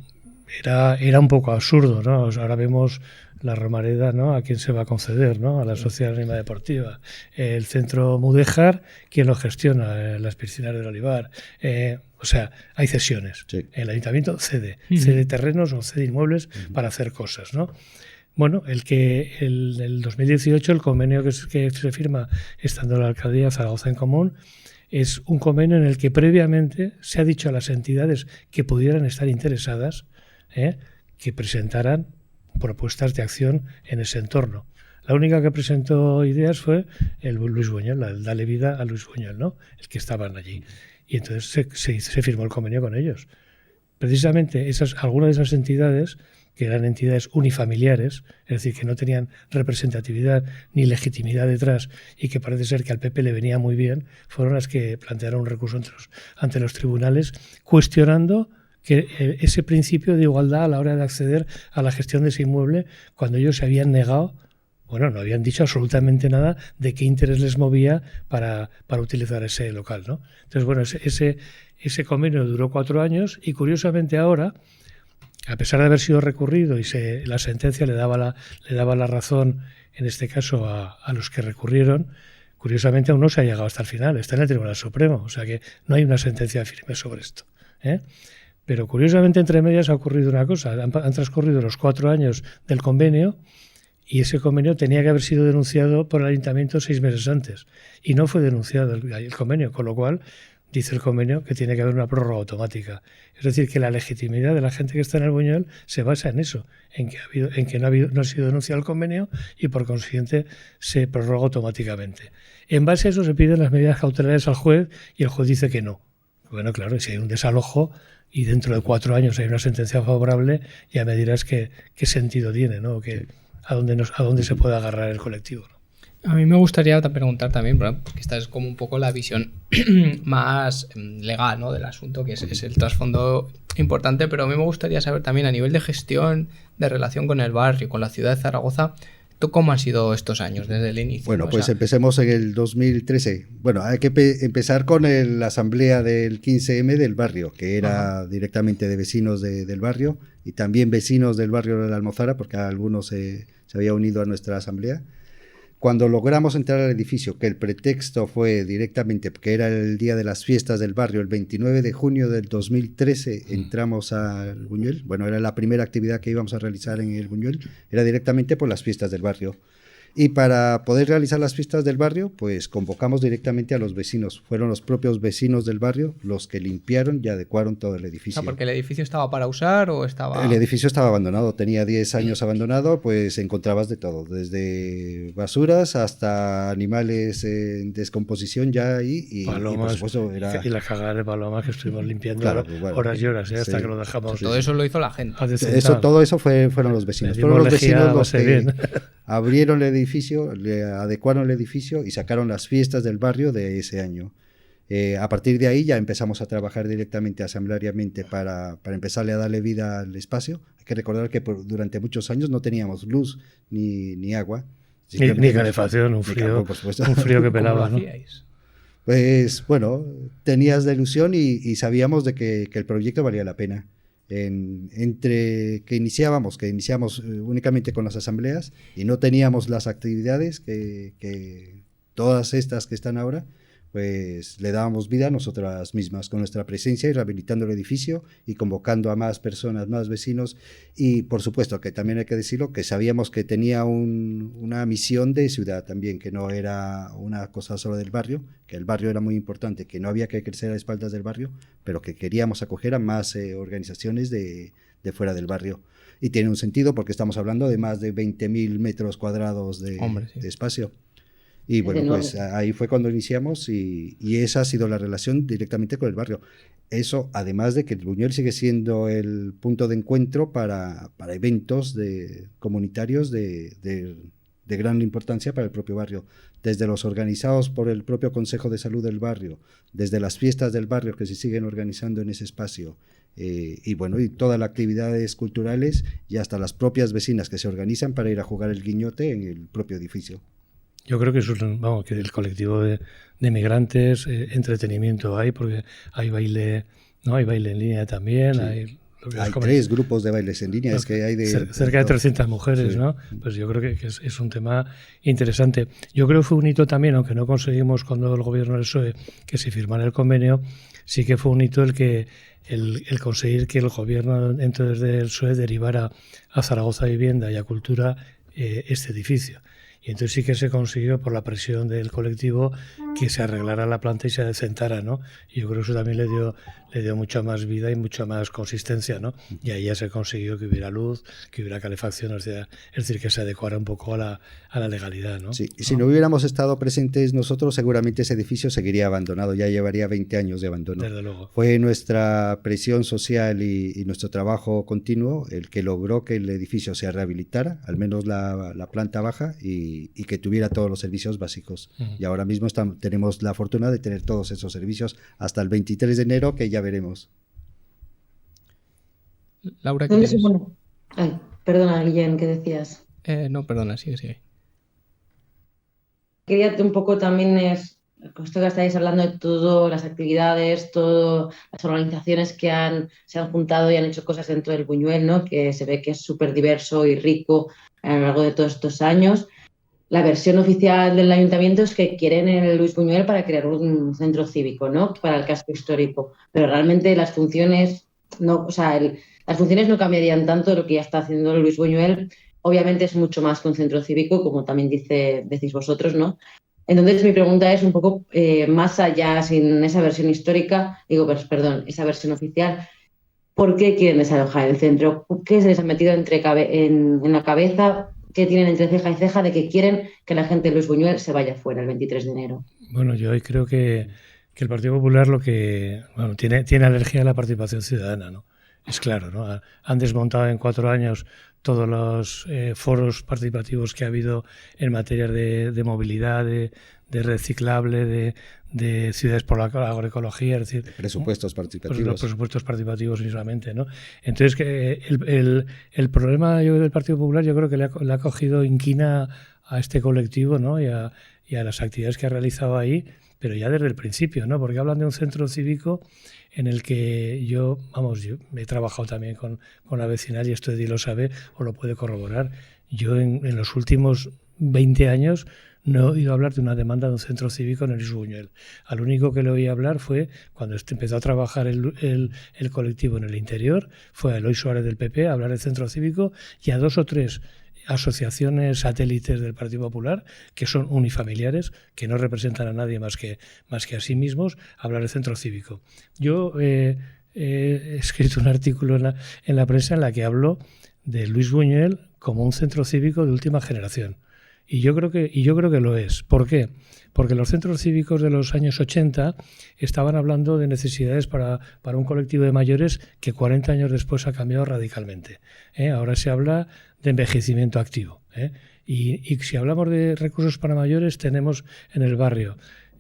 era un poco absurdo, ¿no? Ahora vemos la Romareda, ¿no? ¿A quién se va a conceder, ¿no? A la Sociedad Anónima Deportiva. El Centro Mudéjar, ¿quién lo gestiona? Las piscinas del Olivar. O sea, hay cesiones. Sí. El ayuntamiento cede terrenos o cede inmuebles para hacer cosas, ¿no? Bueno, el 2018 el convenio que se firma estando la alcaldía Zaragoza en Común es un convenio en el que previamente se ha dicho a las entidades que pudieran estar interesadas que presentaran propuestas de acción en ese entorno. La única que presentó ideas fue el Luis Buñuel, el Dale Vida a Luis Buñuel, ¿no? El que estaban allí. Y entonces se firmó el convenio con ellos. Precisamente algunas de esas entidades, que eran entidades unifamiliares, es decir, que no tenían representatividad ni legitimidad detrás y que parece ser que al PP le venía muy bien, fueron las que plantearon un recurso ante los tribunales cuestionando que ese principio de igualdad a la hora de acceder a la gestión de ese inmueble, cuando ellos se habían negado bueno, no habían dicho absolutamente nada de qué interés les movía para utilizar ese local, ¿no? Entonces, bueno, ese convenio duró 4 años y curiosamente ahora, a pesar de haber sido recurrido y la sentencia le daba la razón, en este caso, a los que recurrieron, curiosamente aún no se ha llegado hasta el final, está en el Tribunal Supremo, o sea que no hay una sentencia firme sobre esto, ¿eh? Pero curiosamente entre medias ha ocurrido una cosa, han transcurrido los 4 años del convenio y ese convenio tenía que haber sido denunciado por el Ayuntamiento 6 meses antes y no fue denunciado el convenio, con lo cual dice el convenio que tiene que haber una prórroga automática. Es decir, que la legitimidad de la gente que está en el Buñuel se basa en eso, en que no ha sido denunciado el convenio y por consiguiente se prorroga automáticamente. En base a eso se piden las medidas cautelares al juez y el juez dice que no. Bueno, claro, si hay un desalojo y dentro de 4 años hay una sentencia favorable, ya me dirás qué sentido tiene, ¿no? A dónde se puede agarrar el colectivo, ¿no? A mí me gustaría preguntar también, porque esta es como un poco la visión más legal, ¿no?, del asunto, que es el trasfondo importante, pero a mí me gustaría saber también a nivel de gestión, de relación con el barrio, con la ciudad de Zaragoza, ¿tú cómo han sido estos años desde el inicio? Bueno, pues empecemos en el 2013. Bueno, hay que empezar con la asamblea del 15M del barrio, que era directamente de vecinos del barrio y también vecinos del barrio de la Almozara, porque algunos se había unido a nuestra asamblea. Cuando logramos entrar al edificio, que el pretexto fue directamente, porque era el día de las fiestas del barrio, el 29 de junio del 2013 entramos al Buñuel. Bueno, era la primera actividad que íbamos a realizar en el Buñuel, era directamente por las fiestas del barrio. Y para poder realizar las fiestas del barrio, pues convocamos directamente a los vecinos. Fueron los propios vecinos del barrio los que limpiaron y adecuaron todo el edificio. ¿Porque el edificio estaba para usar o estaba...? El edificio estaba abandonado, tenía 10 años abandonado, pues encontrabas de todo, desde basuras hasta animales en descomposición ya y palomas, y por supuesto era... Y la cagada de palomas que estuvimos limpiando bueno, horas y horas, hasta que lo dejamos... Todo eso lo hizo la gente. Todo eso fueron los vecinos. Fueron los vecinos los que abrieron el edificio, le adecuaron el edificio y sacaron las fiestas del barrio de ese año. A partir de ahí ya empezamos a trabajar directamente asambleariamente para empezarle a darle vida al espacio. Hay que recordar que durante muchos años no teníamos luz ni agua. Ni calefacción, un frío que pelaba, ¿no? Pues bueno, tenías la ilusión y sabíamos de que el proyecto valía la pena. Entre que iniciamos únicamente con las asambleas y no teníamos las actividades que todas estas que están ahora, pues le dábamos vida a nosotras mismas con nuestra presencia y rehabilitando el edificio y convocando a más personas, más vecinos y por supuesto que también hay que decirlo que sabíamos que tenía una misión de ciudad también, que no era una cosa solo del barrio, que el barrio era muy importante, que no había que crecer a espaldas del barrio, pero que queríamos acoger a más organizaciones de fuera del barrio. Y tiene un sentido porque estamos hablando de más de 20.000 metros cuadrados de espacio. Y bueno, pues ahí fue cuando iniciamos y esa ha sido la relación directamente con el barrio. Eso, además de que el Buñuel sigue siendo el punto de encuentro para eventos comunitarios de gran importancia para el propio barrio. Desde los organizados por el propio Consejo de Salud del barrio, desde las fiestas del barrio que se siguen organizando en ese espacio, y bueno, y todas las actividades culturales y hasta las propias vecinas que se organizan para ir a jugar el guiñote en el propio edificio. Yo creo que que el colectivo de migrantes, entretenimiento hay, porque hay baile, ¿no? Hay baile en línea también, sí. Hay 3 grupos de bailes en línea, es que hay cerca de 300 mujeres, sí. ¿No? Pues yo creo que es un tema interesante. Yo creo que fue un hito también, aunque no conseguimos cuando el gobierno del PSOE que se firmara el convenio, sí que fue un hito el conseguir que el gobierno entonces del PSOE derivara a Zaragoza Vivienda y a Cultura este edificio. Y entonces sí que se consiguió por la presión del colectivo que se arreglara la planta y se decentara, ¿no? Y yo creo que eso también le dio mucha más vida y mucha más consistencia, ¿no? Y ahí ya se consiguió que hubiera luz, que hubiera calefacción, es decir, que se adecuara un poco a la legalidad, ¿no? Sí, y si no hubiéramos estado presentes nosotros, seguramente ese edificio seguiría abandonado, ya llevaría 20 años de abandono. Desde luego. Fue nuestra presión social y nuestro trabajo continuo el que logró que el edificio se rehabilitara, al menos la planta baja, y que tuviera todos los servicios básicos. Uh-huh. Y ahora mismo tenemos la fortuna de tener todos esos servicios hasta el 23 de enero, que ya veremos. Laura, ¿qué Ay, perdona, Guillén, ¿qué decías? No, perdona, sigue. quería un poco también es esto que estáis hablando de todas las actividades, todas las organizaciones que se han juntado y han hecho cosas dentro del Buñuel, ¿no? Que se ve que es súper diverso y rico a lo largo de todos estos años. La versión oficial del ayuntamiento es que quieren el Luis Buñuel para crear un centro cívico, ¿no? Para el casco histórico. Pero realmente las funciones no, o sea, las funciones no cambiarían tanto de lo que ya está haciendo el Luis Buñuel. Obviamente es mucho más que un centro cívico, como también decís vosotros, ¿no? Entonces mi pregunta es un poco más allá, sin esa versión histórica, perdón, esa versión oficial, ¿por qué quieren desalojar el centro? ¿Qué se les ha metido en la cabeza? ¿Qué tienen entre ceja y ceja de que quieren que la gente de Luis Buñuel se vaya fuera el 23 de enero? Bueno, yo creo que el Partido Popular tiene alergia a la participación ciudadana, ¿no? Es claro, ¿no? Han desmontado en 4 años todos los foros participativos que ha habido en materia de movilidad, de reciclable, de ciudades por la agroecología, es decir, presupuestos participativos. Pues los presupuestos participativos mismamente, ¿no? Entonces, el problema del Partido Popular yo creo que le ha cogido inquina a este colectivo, ¿no? Y a las actividades que ha realizado ahí, pero ya desde el principio, ¿no? Porque hablan de un centro cívico en el que yo he trabajado también con la vecinal y esto Eddie lo sabe o lo puede corroborar. Yo en los últimos 20 años no he oído hablar de una demanda de un centro cívico en el Luis Buñuel. Al único que le oí hablar fue cuando empezó a trabajar el colectivo en el interior, fue a Eloy Suárez del PP a hablar del centro cívico y a 2 o 3 asociaciones satélites del Partido Popular que son unifamiliares, que no representan a nadie más que a sí mismos, hablar del centro cívico. Yo he escrito un artículo en la prensa en la que hablo de Luis Buñuel como un centro cívico de última generación. Y yo creo que lo es. ¿Por qué? Porque los centros cívicos de los años 80 estaban hablando de necesidades para un colectivo de mayores que 40 años después ha cambiado radicalmente. Ahora se habla de envejecimiento activo. Y si hablamos de recursos para mayores, tenemos en el barrio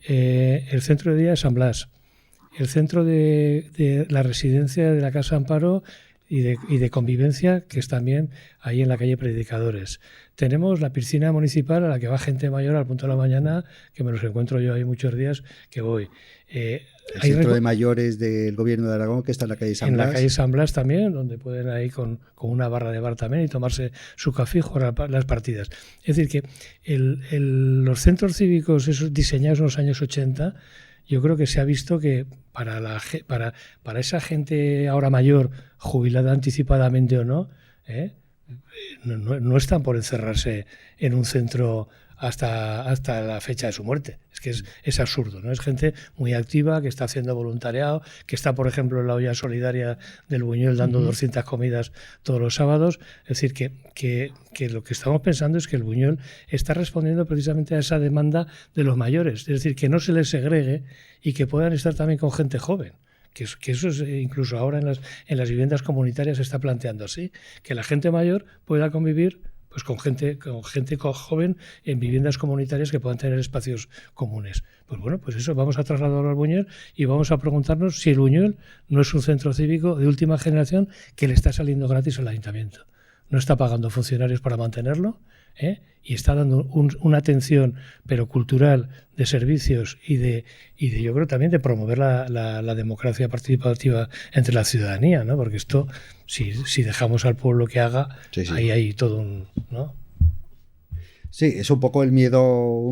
el centro de día de San Blas, el centro de la residencia de la Casa Amparo y de convivencia, que es también ahí en la calle Predicadores. Tenemos la piscina municipal a la que va gente mayor al punto de la mañana, que me los encuentro yo ahí muchos días que voy. El centro de mayores del Gobierno de Aragón, que está en la calle San Blas. En la calle San Blas también, donde pueden ir con una barra de bar también y tomarse su café y jugar las partidas. Es decir, que los centros cívicos esos diseñados en los años 80, yo creo que se ha visto que para esa gente ahora mayor, jubilada anticipadamente o no, no están por encerrarse en un centro hasta la fecha de su muerte. Es que es absurdo, ¿no? Es gente muy activa, que está haciendo voluntariado, que está, por ejemplo, en la olla solidaria del Buñuel dando 200 comidas todos los sábados. Es decir, que lo que estamos pensando es que el Buñuel está respondiendo precisamente a esa demanda de los mayores. Es decir, que no se les segregue y que puedan estar también con gente joven. Que eso es, incluso ahora en las viviendas comunitarias se está planteando así, que la gente mayor pueda convivir pues con gente joven en viviendas comunitarias que puedan tener espacios comunes. Pues bueno, pues eso vamos a trasladarlo al Buñuel y vamos a preguntarnos si el Buñuel no es un centro cívico de última generación que le está saliendo gratis al ayuntamiento. No está pagando funcionarios para mantenerlo, y está dando una atención pero cultural, de servicios y de yo creo también de promover la democracia participativa entre la ciudadanía, ¿no? Porque esto si dejamos al pueblo que haga, sí. Ahí hay todo un, ¿no? Sí, es un poco un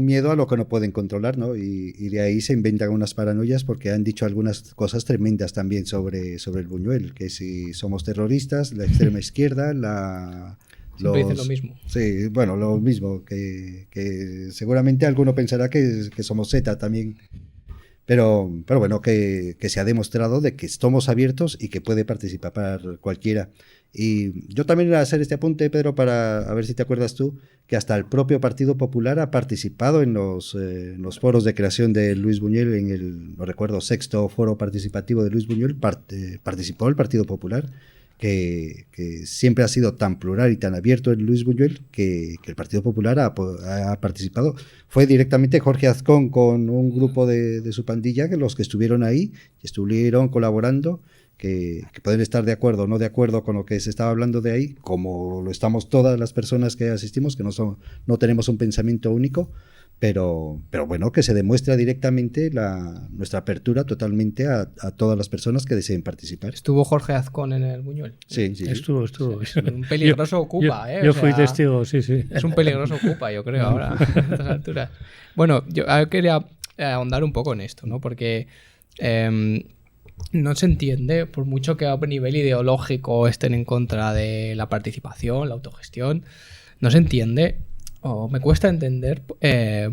miedo a lo que no pueden controlar, ¿no? Y de ahí se inventan unas paranoias porque han dicho algunas cosas tremendas también sobre el Buñuel, que si somos terroristas, la extrema izquierda, siempre dicen lo mismo. Sí, bueno, lo mismo, que seguramente alguno pensará que somos ETA también, pero bueno, que se ha demostrado de que estamos abiertos y que puede participar cualquiera. Y yo también iba a hacer este apunte, Pedro, para a ver si te acuerdas tú, que hasta el propio Partido Popular ha participado en los foros de creación de Luis Buñuel, en el, no recuerdo, 6º foro participativo de Luis Buñuel, participó el Partido Popular, que siempre ha sido tan plural y tan abierto en Luis Buñuel que el Partido Popular ha participado. Fue directamente Jorge Azcón con un grupo de su pandilla, que los que estuvieron ahí, estuvieron colaborando, que pueden estar de acuerdo o no de acuerdo con lo que se estaba hablando de ahí, como lo estamos todas las personas que asistimos, que no tenemos un pensamiento único, pero bueno, que se demuestra directamente nuestra apertura totalmente a todas las personas que deseen participar. ¿Estuvo Jorge Azcón en el Buñuel? Sí. Estuvo. Es un peligroso ocupa, ¿eh? Yo fui testigo, sí. Es un peligroso ocupa, yo creo, ahora, a estas alturas. Bueno, yo quería ahondar un poco en esto, ¿no? Porque no se entiende, por mucho que a nivel ideológico estén en contra de la participación, la autogestión, no se entiende, o me cuesta entender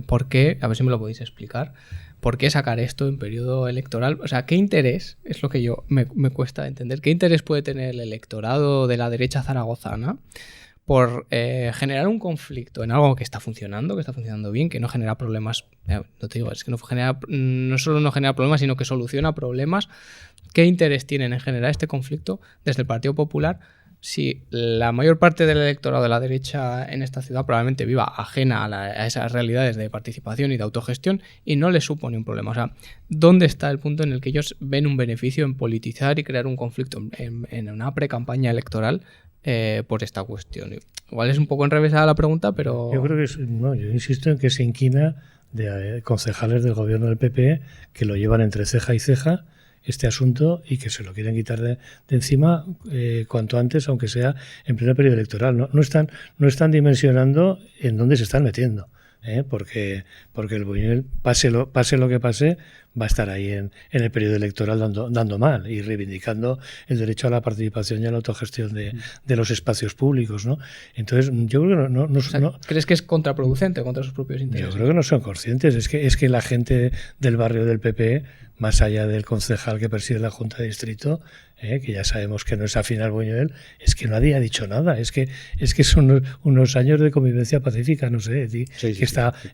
por qué, a ver si me lo podéis explicar, por qué sacar esto en periodo electoral. O sea, ¿qué interés, es lo que yo me cuesta entender, qué interés puede tener el electorado de la derecha zaragozana por generar un conflicto en algo que está funcionando bien, que no genera problemas, no te digo, es que no solo no genera problemas, sino que soluciona problemas? ¿Qué interés tienen en generar este conflicto desde el Partido Popular si la mayor parte del electorado de la derecha en esta ciudad probablemente viva ajena a esas realidades de participación y de autogestión y no les supone un problema? O sea, ¿dónde está el punto en el que ellos ven un beneficio en politizar y crear un conflicto en una pre-campaña electoral por esta cuestión? Igual es un poco enrevesada la pregunta, pero... Yo creo que yo insisto en que se inquina de concejales del gobierno del PP que lo llevan entre ceja y ceja este asunto y que se lo quieren quitar de encima cuanto antes, aunque sea en pleno periodo electoral. No están dimensionando en dónde se están metiendo, porque el Buñuel, pase lo que pase, va a estar ahí en el periodo electoral dando mal y reivindicando el derecho a la participación y a la autogestión de los espacios públicos, ¿no? Entonces, yo creo que o sea, ¿crees que es contraproducente contra sus propios intereses? Yo creo que no son conscientes. Es que la gente del barrio del PP, más allá del concejal que preside la Junta de Distrito, que ya sabemos que no es afín al Buñuel, es que nadie ha dicho nada. Es que son unos años de convivencia pacífica, no sé, que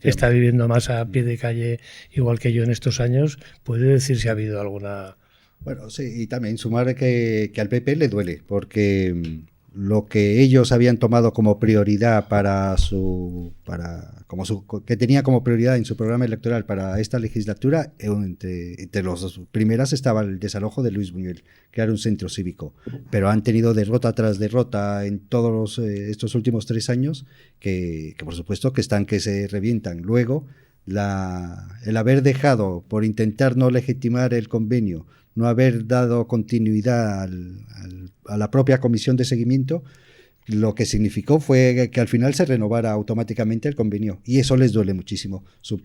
está viviendo más a pie de calle igual que yo en estos años, puede decir si ha habido alguna... Bueno, sí, y también sumar que al PP le duele, porque lo que ellos habían tomado como prioridad que tenía como prioridad en su programa electoral para esta legislatura, entre las primeras estaba el desalojo de Luis Buñuel, crear un centro cívico, pero han tenido derrota tras derrota en todos estos últimos 3 años que por supuesto que se revientan. Luego, el haber dejado, por intentar no legitimar el convenio, no haber dado continuidad a la propia comisión de seguimiento, lo que significó fue que al final se renovara automáticamente el convenio, y eso les duele muchísimo, su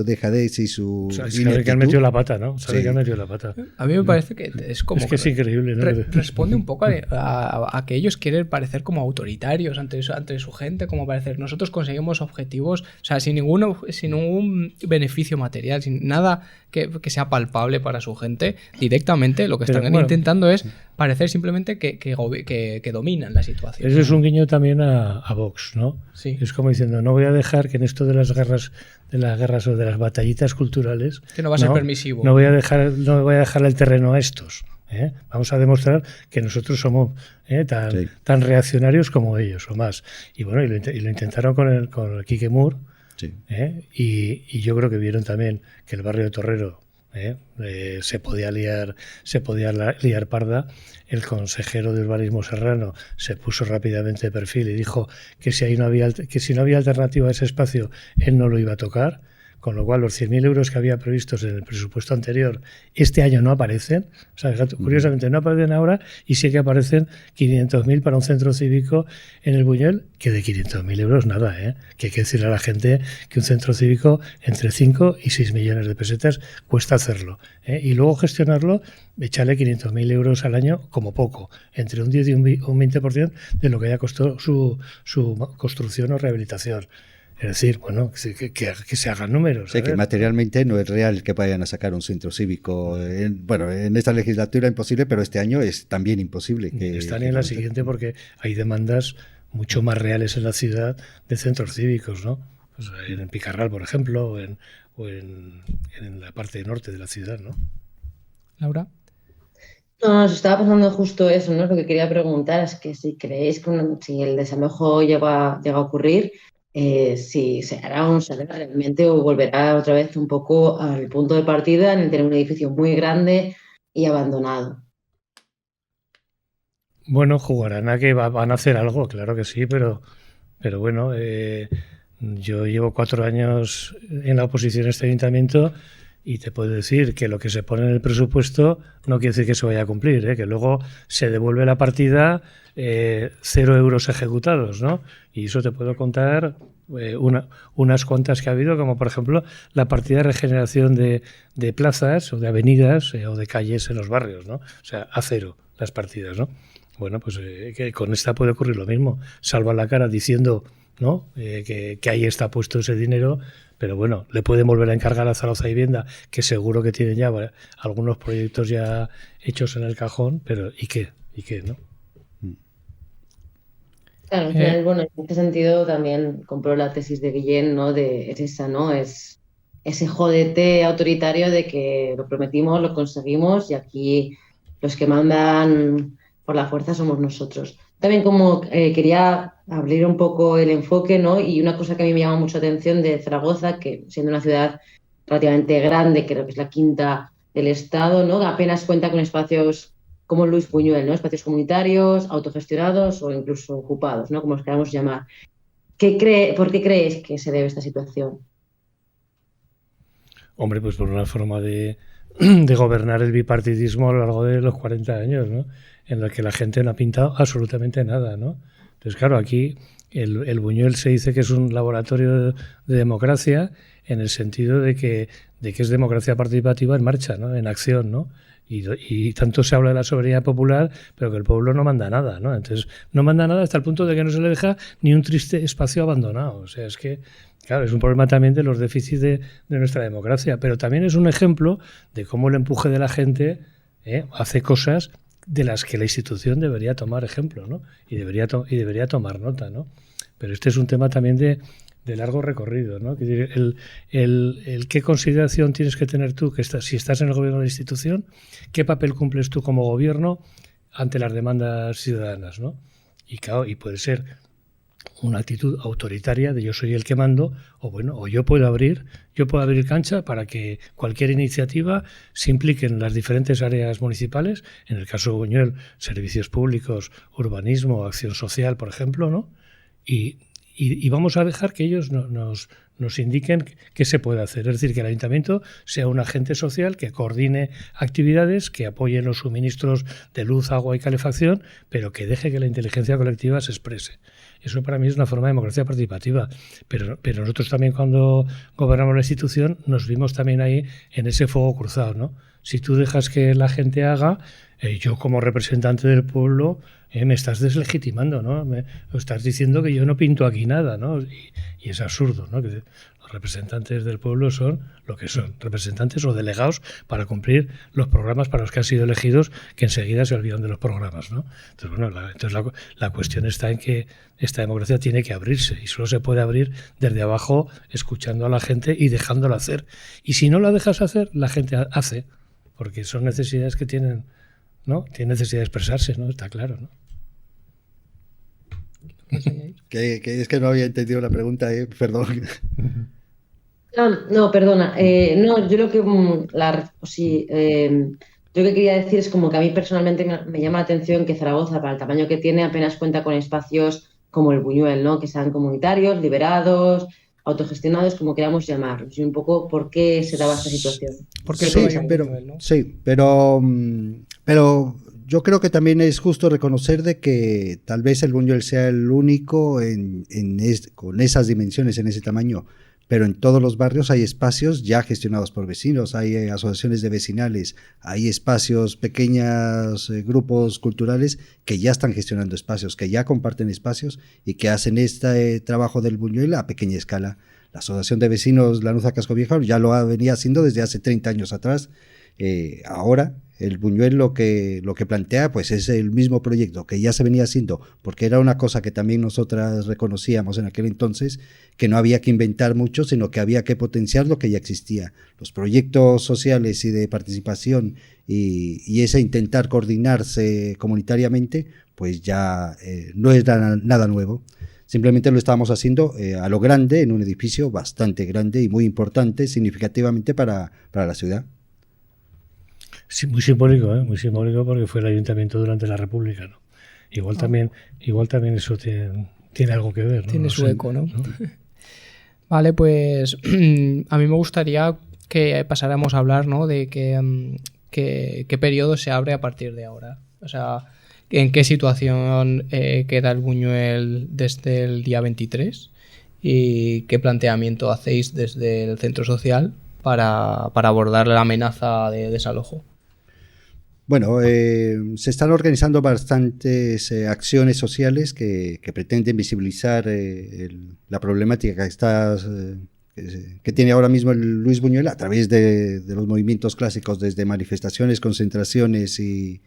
dejadez y su sabe que han metido la pata, ¿no? Sabe que han metido la pata. A mí me parece que es como... Es que es increíble, ¿no? Responde un poco a que ellos quieren parecer como autoritarios ante su gente, como parecer nosotros conseguimos objetivos, o sea, sin ningún beneficio material, sin nada que sea palpable para su gente. Directamente lo que están intentando es parecer simplemente que dominan la situación. Eso es un guiño también a Vox, ¿no? Sí. Es como diciendo, no voy a dejar que en esto de las guerras o de las batallitas culturales, que no va a ser permisivo. No voy a dejar el terreno a estos. Vamos a demostrar que nosotros somos tan reaccionarios como ellos o más. Y bueno, y lo intentaron con el Quique Moore. Sí. Y yo creo que vieron también que el barrio de Torrero se podía liar parda. El consejero de urbanismo serrano se puso rápidamente de perfil y dijo que si no había alternativa a ese espacio, él no lo iba a tocar. Con lo cual, los 100.000 euros que había previstos en el presupuesto anterior, este año no aparecen. O sea, curiosamente, no aparecen ahora, y sí que aparecen 500.000 para un centro cívico en el Buñuel, que de 500.000 euros nada, que hay que decirle a la gente que un centro cívico entre 5 y 6 millones de pesetas cuesta hacerlo. Y luego gestionarlo, echarle 500.000 euros al año como poco, entre un 10 y un 20% de lo que haya costado su construcción o rehabilitación. Es decir, bueno, que se hagan números. Sí, que materialmente no es real que vayan a sacar un centro cívico. En esta legislatura imposible, pero este año es también imposible. Está ni en la siguiente, porque hay demandas mucho más reales en la ciudad de centros cívicos, ¿no? Pues en Picarral, por ejemplo, o en la parte norte de la ciudad, ¿no? Laura. No, nos estaba pasando justo eso, ¿no? Lo que quería preguntar es que si creéis que si el desalojo llega a ocurrir, si se hará un salero realmente o volverá otra vez un poco al punto de partida en el tener un edificio muy grande y abandonado. Bueno, jugarán a que van a hacer algo, claro que sí, pero bueno, Yo llevo 4 años en la oposición a este ayuntamiento y te puedo decir que lo que se pone en el presupuesto no quiere decir que se vaya a cumplir, que luego se devuelve la partida 0 euros ejecutados, ¿no? Y eso te puedo contar unas cuantas que ha habido, como por ejemplo la partida de regeneración de plazas o de avenidas o de calles en los barrios, ¿no? O sea, a 0 las partidas, ¿no? Bueno, pues que con esta puede ocurrir lo mismo. Salvan la cara diciendo, ¿no? Que ahí está puesto ese dinero, pero bueno, le pueden volver a encargar a Zaragoza Vivienda, que seguro que tienen ya algunos proyectos ya hechos en el cajón, pero ¿y qué? ¿Y qué, no? Claro, al final, bueno, en este sentido también compró la tesis de Guillén, ¿no? Es esa, ¿no? Es ese jodete autoritario de que lo prometimos, lo conseguimos y aquí los que mandan por la fuerza somos nosotros. También como quería abrir un poco el enfoque, ¿no? Y una cosa que a mí me llama mucho la atención de Zaragoza, que siendo una ciudad relativamente grande, creo que es la quinta del estado, ¿no? Apenas cuenta con espacios como Luis Buñuel, ¿no? Espacios comunitarios, autogestionados o incluso ocupados, ¿no? Como los queramos llamar. ¿Por qué crees que se debe esta situación? Hombre, pues por una forma de gobernar el bipartidismo a lo largo de los 40 años, ¿no? En la que la gente no ha pintado absolutamente nada, ¿no? Entonces, claro, aquí el Buñuel se dice que es un laboratorio de democracia en el sentido de que es democracia participativa en marcha, ¿no? En acción, ¿no? Y tanto se habla de la soberanía popular, pero que el pueblo no manda nada, ¿no? Entonces, no manda nada hasta el punto de que no se le deja ni un triste espacio abandonado. O sea, es que, claro, es un problema también de los déficits de nuestra democracia, pero también es un ejemplo de cómo el empuje de la gente hace cosas de las que la institución debería tomar ejemplo, ¿no? Y debería tomar nota, ¿no? Pero este es un tema también de largo recorrido, ¿no? El qué consideración tienes que tener tú, si estás en el gobierno de la institución, qué papel cumples tú como gobierno ante las demandas ciudadanas, ¿no? Y claro, y puede ser una actitud autoritaria de yo soy el que mando, o yo puedo abrir cancha para que cualquier iniciativa se implique en las diferentes áreas municipales, en el caso de Buñuel, servicios públicos, urbanismo, acción social, por ejemplo, ¿no? Y vamos a dejar que ellos nos indiquen qué se puede hacer. Es decir, que el ayuntamiento sea un agente social que coordine actividades, que apoye los suministros de luz, agua y calefacción, pero que deje que la inteligencia colectiva se exprese. Eso para mí es una forma de democracia participativa. Pero nosotros también cuando gobernamos la institución nos vimos también ahí en ese fuego cruzado, ¿no? Si tú dejas que la gente haga, yo como representante del pueblo me estás deslegitimando, ¿no? Me estás diciendo que yo no pinto aquí nada, ¿no? Y es absurdo, ¿no? Que los representantes del pueblo son lo que son, representantes o delegados para cumplir los programas para los que han sido elegidos, que enseguida se olvidan de los programas, ¿no? Entonces, bueno, la cuestión está en que esta democracia tiene que abrirse y solo se puede abrir desde abajo, escuchando a la gente y dejándola hacer. Y si no la dejas hacer, la gente hace, porque son necesidades que tienen, ¿no? Tienen necesidad de expresarse, ¿no? Está claro, ¿no? Que es que no había entendido la pregunta, perdón. No, perdona. No, yo lo que yo lo que quería decir es como que a mí personalmente me llama la atención que Zaragoza, para el tamaño que tiene, apenas cuenta con espacios como el Buñuel, ¿no? Que sean comunitarios, liberados, autogestionados, como queramos llamarlos. Y un poco por qué se daba esta situación. Pero yo creo que también es justo reconocer de que tal vez el Buñuel sea el único con esas dimensiones, en ese tamaño, pero en todos los barrios hay espacios ya gestionados por vecinos, hay asociaciones de vecinales, hay espacios, pequeños grupos culturales que ya están gestionando espacios, que ya comparten espacios y que hacen este trabajo del Buñuel a pequeña escala. La Asociación de Vecinos Lanuza Casco Viejo ya lo venía haciendo desde hace 30 años atrás. Ahora el Buñuel lo que plantea pues es el mismo proyecto que ya se venía haciendo, porque era una cosa que también nosotras reconocíamos en aquel entonces, que no había que inventar mucho, sino que había que potenciar lo que ya existía. Los proyectos sociales y de participación y ese intentar coordinarse comunitariamente pues ya no era nada nuevo. Simplemente lo estábamos haciendo a lo grande, en un edificio bastante grande y muy importante, significativamente para la ciudad. Sí, muy simbólico porque fue el ayuntamiento durante la República, ¿no? Igual también eso tiene algo que ver, ¿no? Tiene su eco, ¿no? Vale, pues a mí me gustaría que pasáramos a hablar, ¿no? De qué periodo se abre a partir de ahora. O sea, ¿en qué situación queda el Buñuel desde el día 23? ¿Y qué planteamiento hacéis desde el centro social para abordar la amenaza de desalojo? Bueno, se están organizando bastantes acciones sociales que pretenden visibilizar la problemática que tiene ahora mismo el Luis Buñuel a través de los movimientos clásicos, desde manifestaciones, concentraciones y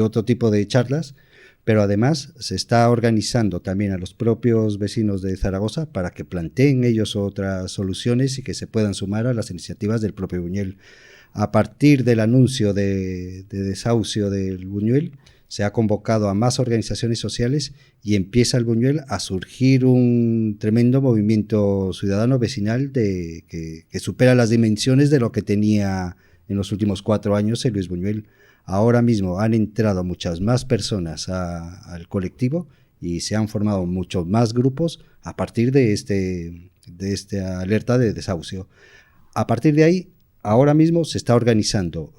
otro tipo de charlas, pero además se está organizando también a los propios vecinos de Zaragoza para que planteen ellos otras soluciones y que se puedan sumar a las iniciativas del propio Buñuel. A partir del anuncio de desahucio del Buñuel, se ha convocado a más organizaciones sociales y empieza el Buñuel a surgir un tremendo movimiento ciudadano vecinal que supera las dimensiones de lo que tenía en los últimos 4 años el Luis Buñuel. Ahora mismo han entrado muchas más personas al colectivo y se han formado muchos más grupos a partir de esta alerta de desahucio. A partir de ahí, ahora mismo se está organizando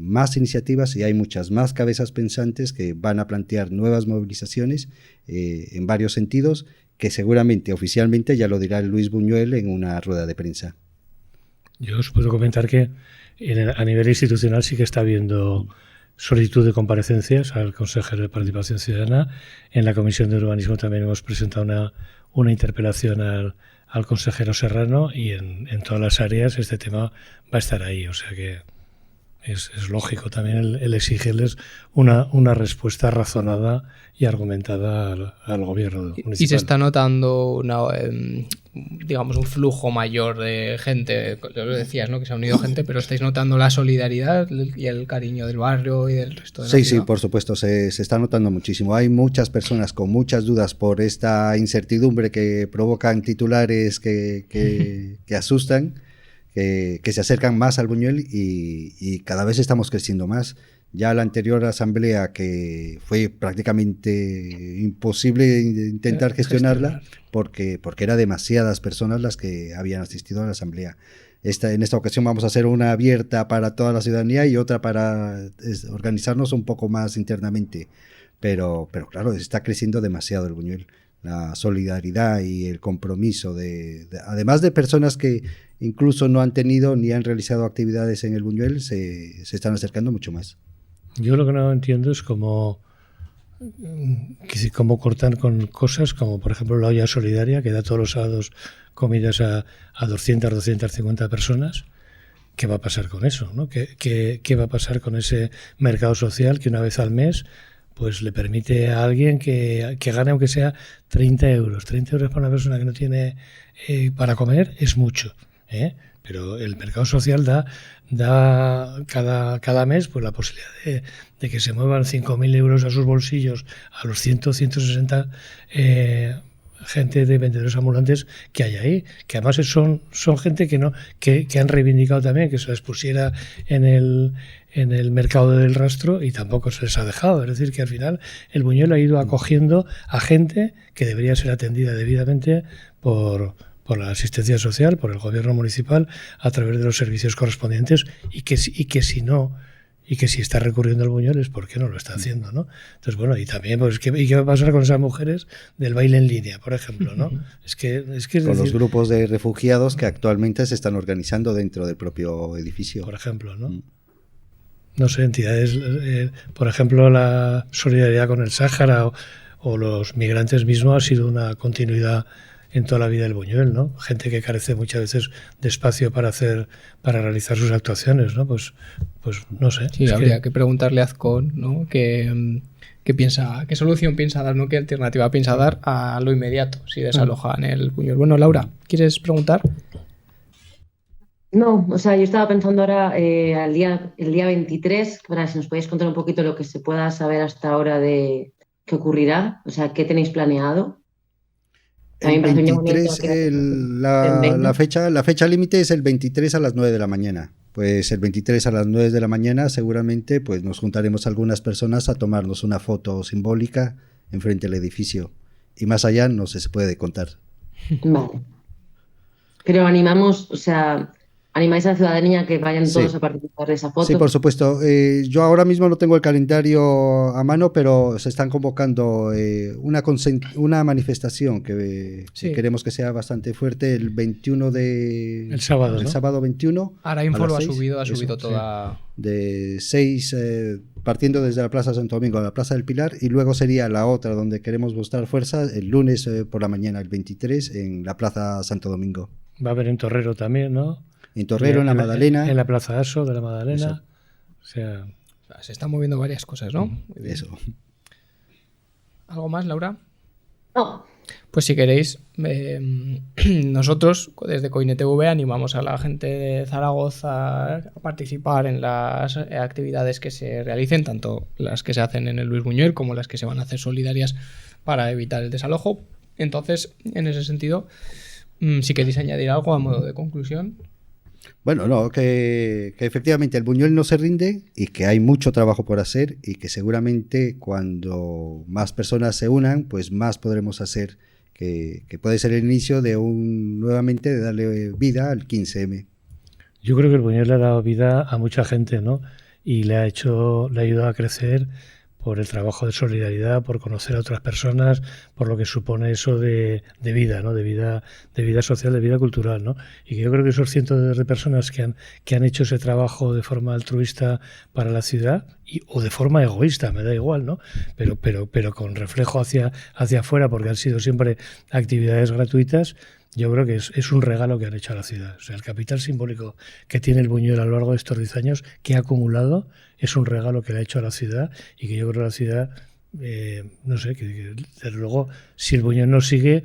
más iniciativas y hay muchas más cabezas pensantes que van a plantear nuevas movilizaciones en varios sentidos, que seguramente oficialmente ya lo dirá Luis Buñuel en una rueda de prensa. Yo os puedo comentar que a nivel institucional sí que está habiendo solicitud de comparecencias al consejero de Participación Ciudadana. En la Comisión de Urbanismo también hemos presentado una interpelación al consejero Serrano y en todas las áreas este tema va a estar ahí. O sea que es lógico también el exigirles una respuesta razonada y argumentada al gobierno municipal. Y se está notando digamos un flujo mayor de gente, lo decías, ¿no? Que se ha unido gente, pero estáis notando la solidaridad y el cariño del barrio y del resto de la ciudad. Sí, por supuesto, se está notando muchísimo. Hay muchas personas con muchas dudas por esta incertidumbre que provocan titulares que asustan, que se acercan más al Buñuel y cada vez estamos creciendo más. Ya la anterior asamblea, que fue prácticamente imposible intentar gestionarla porque eran demasiadas personas las que habían asistido a la asamblea. En esta ocasión vamos a hacer una abierta para toda la ciudadanía y otra para organizarnos un poco más internamente. Pero claro, está creciendo demasiado el Buñuel. La solidaridad y el compromiso además de personas que incluso no han tenido ni han realizado actividades en el Buñuel, se están acercando mucho más. Yo lo que no entiendo es cómo cortan con cosas como, por ejemplo, la olla solidaria, que da todos los sábados comidas a 200, 250 personas. ¿Qué va a pasar con eso, ¿no? ¿Qué va a pasar con ese mercado social que una vez al mes pues le permite a alguien que gane aunque sea 30 euros? 30 euros para una persona que no tiene para comer es mucho, ¿eh? Pero el mercado social da cada mes pues la posibilidad de que se muevan 5.000 euros a sus bolsillos a los 160 gente de vendedores ambulantes que hay ahí, que además son gente que han reivindicado también que se les pusiera en el mercado del rastro y tampoco se les ha dejado. Es decir, que al final el Buñuel ha ido acogiendo a gente que debería ser atendida debidamente por la asistencia social, por el gobierno municipal, a través de los servicios correspondientes y que si está recurriendo al Buñuel es porque no lo está haciendo, ¿no? Entonces, bueno, y también, pues, ¿qué va a pasar con esas mujeres del baile en línea, por ejemplo, ¿no? Es con los grupos de refugiados que actualmente se están organizando dentro del propio edificio. Por ejemplo, ¿no? No sé, entidades, por ejemplo, la solidaridad con el Sáhara o los migrantes mismos ha sido una continuidad en toda la vida del Buñuel, ¿no? Gente que carece muchas veces de espacio para realizar sus actuaciones, ¿no? Pues no sé. Sí, habría que preguntarle a Azcón, ¿no? ¿Qué solución piensa dar, ¿no? ¿Qué alternativa piensa dar a lo inmediato si desalojan el Buñuel? Bueno, Laura, ¿quieres preguntar? No, o sea, yo estaba pensando ahora el día 23, para si nos podéis contar un poquito lo que se pueda saber hasta ahora de qué ocurrirá, o sea, qué tenéis planeado. El 23, la fecha límite es el 23 a las 9 de la mañana. Pues el 23 a las 9 de la mañana seguramente pues nos juntaremos algunas personas a tomarnos una foto simbólica enfrente del edificio. Y más allá no se puede contar. Vale. Pero animamos, o sea, animáis a la ciudadanía que vayan todos a participar de esa foto. Sí, por supuesto. Yo ahora mismo no tengo el calendario a mano, pero se están convocando una manifestación que queremos que sea bastante fuerte el 21 de... El sábado, el sábado 21. Ahora Info lo ha subido toda... De 6, partiendo desde la Plaza Santo Domingo a la Plaza del Pilar, y luego sería la otra donde queremos mostrar fuerza el lunes por la mañana, el 23, en la Plaza Santo Domingo. Va a haber en Torrero también, ¿no? En Torrero, en la Magdalena. En la Plaza Aso de la Magdalena. O sea, se están moviendo varias cosas, ¿no? Eso. ¿Algo más, Laura? No. Pues si queréis, nosotros desde CoineTV animamos a la gente de Zaragoza a participar en las actividades que se realicen, tanto las que se hacen en el Luis Buñuel como las que se van a hacer solidarias para evitar el desalojo. Entonces, en ese sentido, si queréis añadir algo a modo de conclusión. Bueno, no, que efectivamente el Buñuel no se rinde y que hay mucho trabajo por hacer y que seguramente cuando más personas se unan, pues más podremos hacer, que puede ser el inicio de nuevamente de darle vida al 15M. Yo creo que el Buñuel le ha dado vida a mucha gente, ¿no? Y le ha ayudado a crecer por el trabajo de solidaridad, por conocer a otras personas, por lo que supone eso de vida, ¿no? De vida social, de vida cultural, ¿no? Y que yo creo que esos cientos de personas que han hecho ese trabajo de forma altruista para la ciudad o de forma egoísta, me da igual, ¿no? Pero con reflejo hacia afuera, porque han sido siempre actividades gratuitas. Yo creo que es un regalo que han hecho a la ciudad. O sea, el capital simbólico que tiene el Buñuel a lo largo de estos 10 años, que ha acumulado, es un regalo que le ha hecho a la ciudad y que yo creo que la ciudad, no sé, que desde luego, si el Buñuel no sigue,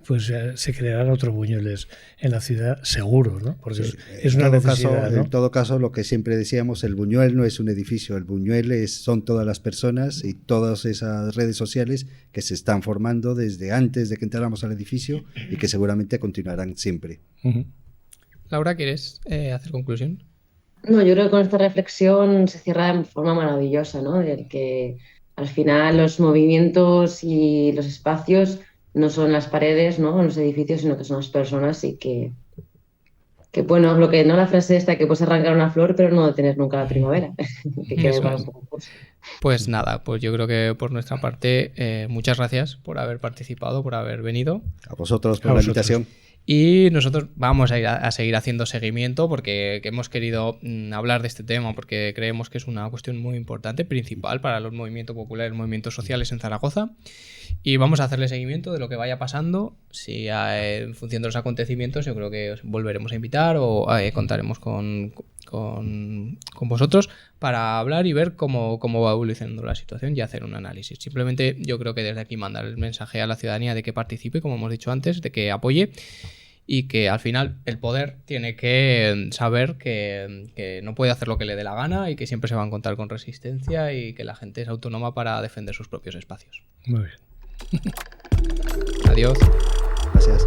pues se crearán otros Buñueles en la ciudad, seguro, ¿no? Porque sí, es una necesidad, ¿no? En todo caso, lo que siempre decíamos, el Buñuel no es un edificio, el Buñuel son todas las personas y todas esas redes sociales que se están formando desde antes de que entráramos al edificio y que seguramente continuarán siempre. Laura, ¿quieres hacer conclusión? No, yo creo que con esta reflexión se cierra de forma maravillosa, ¿no? De que al final los movimientos y los espacios no son las paredes, ¿no? Los edificios, sino que son las personas y que bueno, lo que no la frase esta, que puedes arrancar una flor, pero no detener nunca la primavera. Pues nada, pues yo creo que por nuestra parte, muchas gracias por haber participado, por haber venido. A vosotros por la invitación. Y nosotros vamos a seguir haciendo seguimiento porque hemos querido hablar de este tema porque creemos que es una cuestión muy importante, principal para los movimientos populares, movimientos sociales en Zaragoza. Y vamos a hacerle seguimiento de lo que vaya pasando. Si en función de los acontecimientos, yo creo que os volveremos a invitar o contaremos con vosotros para hablar y ver cómo va evolucionando la situación y hacer un análisis. Simplemente yo creo que desde aquí mandar el mensaje a la ciudadanía de que participe, como hemos dicho antes, de que apoye y que al final el poder tiene que saber que no puede hacer lo que le dé la gana y que siempre se va a encontrar con resistencia y que la gente es autónoma para defender sus propios espacios. Muy bien. Adiós. Gracias.